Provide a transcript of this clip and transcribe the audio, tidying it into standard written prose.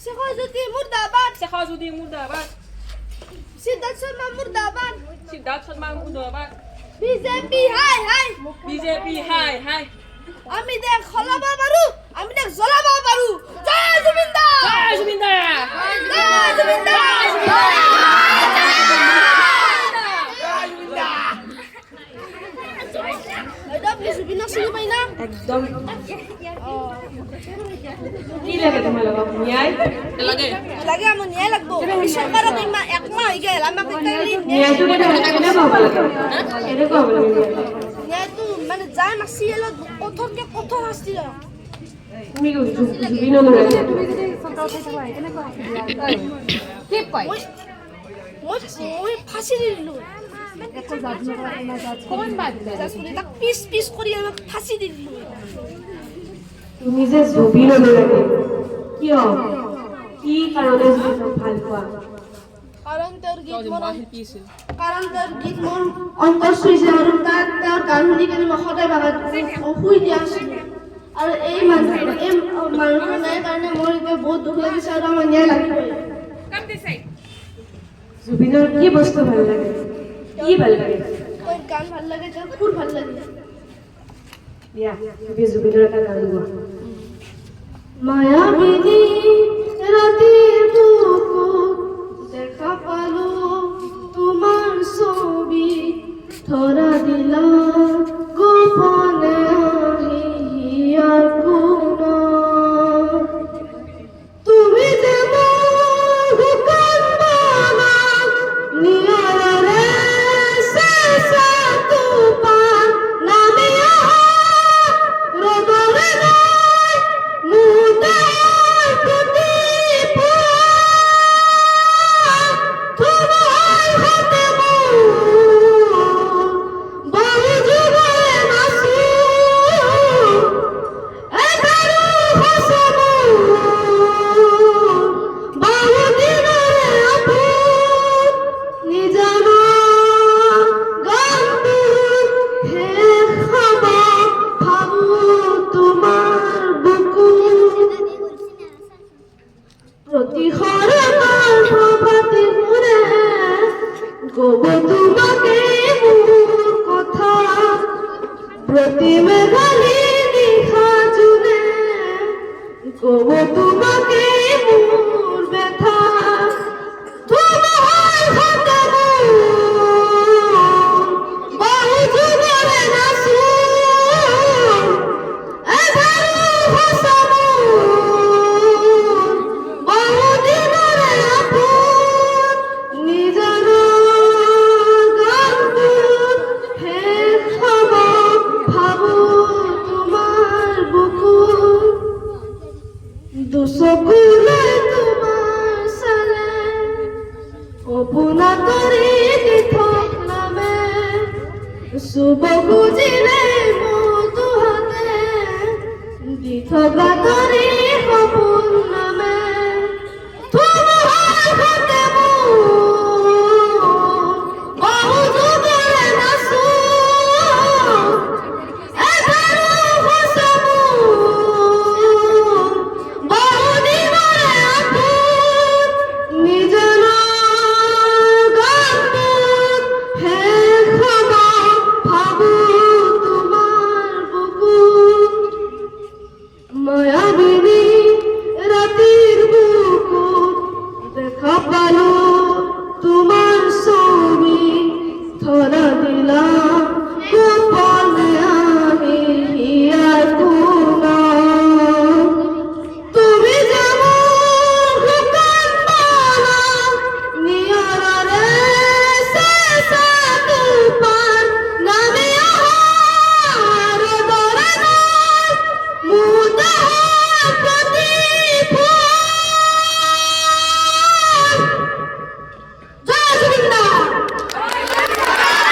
শেখাজুদ্দিন মুর্দাবাদ, শেখাজুদ্দিন মুর্দাবাদ, সিদ্ধার্থ শর্মা মুর্দাবাদ, সিদ্ধার্থ শর্মা মুর্দাবাদ, বিজেপি হাই হাই, বিজেপি হাই হাই, আমি দেখ খলাবা পারু, আমি দেখ জ্বলাবা পারু। জয় জুবিনদার, জয় জুবিনদার, জয় জুবিনদার। এটা আপনি জুবিনক চিনি পাই না? একদম কি লাগে তোমার লগত ন্যায় লাগে লাগে আমার ন্যায় লাগবো। সরকারক একমাহ হয়ে গেল আমাকে ন্যায়টো কেনে পাব লাগে কেনে পাব লাগে ন্যায়টো মানে যাই মাছি এলো কঠোরকে কঠোর শাস্তি লয়। তুমি জুবিন লাগে কি কয় মই ফাঁসি দি দিলো। কোন বাদ তাক পিচ পিচ কৰি আমাক ফাঁসি দি দিলো। তুমি যে জুবিন লাগে কিয় কি কাৰণে জুবিনক ভাল পোৱা কাৰণ তেওঁৰ গীত মোৰ অন্তৰ চুইছে আৰু তাত তেওঁৰ গান শুনি কিনে মই সদায় বাগাত শুই দিয়া আছিলোঁ। আৰু এই মানুহজনৰ কাৰণে মোৰ এতিয়া বহুত দুখ লাগিছে আৰু আমাৰ ন্যায় লাগিবই। জুবিনৰ কি বস্তু ভাল লাগে কি ভাল লাগে তেওঁৰ গান ভাল লাগে, তেওঁৰ সুৰ ভাল লাগে। দিয়া তুমি জুবিনৰ এটা গান গোৱা মায়াবিনী ৰাতিৰ বুকুত দেখা পালো তোমাৰ ছবি, ধৰা দিলা গোপনে আহি হিয়াৰ কোণত। তুমি যে মোৰ শুকান মনত নিয়ৰেৰে চেঁচা টোপাল নামি অহা ৰ'দৰে নাই মোৰ দেহৰ প্ৰতি পুৱা। তোমাৰ হাতে মোৰ বহু যুগৰে নাচো, এবাৰো হৈছে মোৰ বহু দিনৰে আপোন। নিজানো গানটোৰ শেষ হ'ব ভাবোঁ তোমাৰ বুকুত। প্ৰতিশৰতৰ প্ৰভাতী সুৰে ক'ব তোমাকে মোৰ কথা, প্ৰতি মেঘালী নিশা জোনে ক'ব তোমাকে মোৰ ব্যথা। তোমাৰ হাতে মোৰ বহু যুগৰে নাচো, এবাৰো হৈছে মোৰ বহু দিনৰে আপোন। নিজানো গানটোৰ শেষ হ'ব ভাবোঁ তোমাৰ বুকুত। দুচকুলৈ তোমাৰ চালে সপোনা কৰি দি থক নামে, চুব খুজিলে মোৰ দুহাতে দি থকা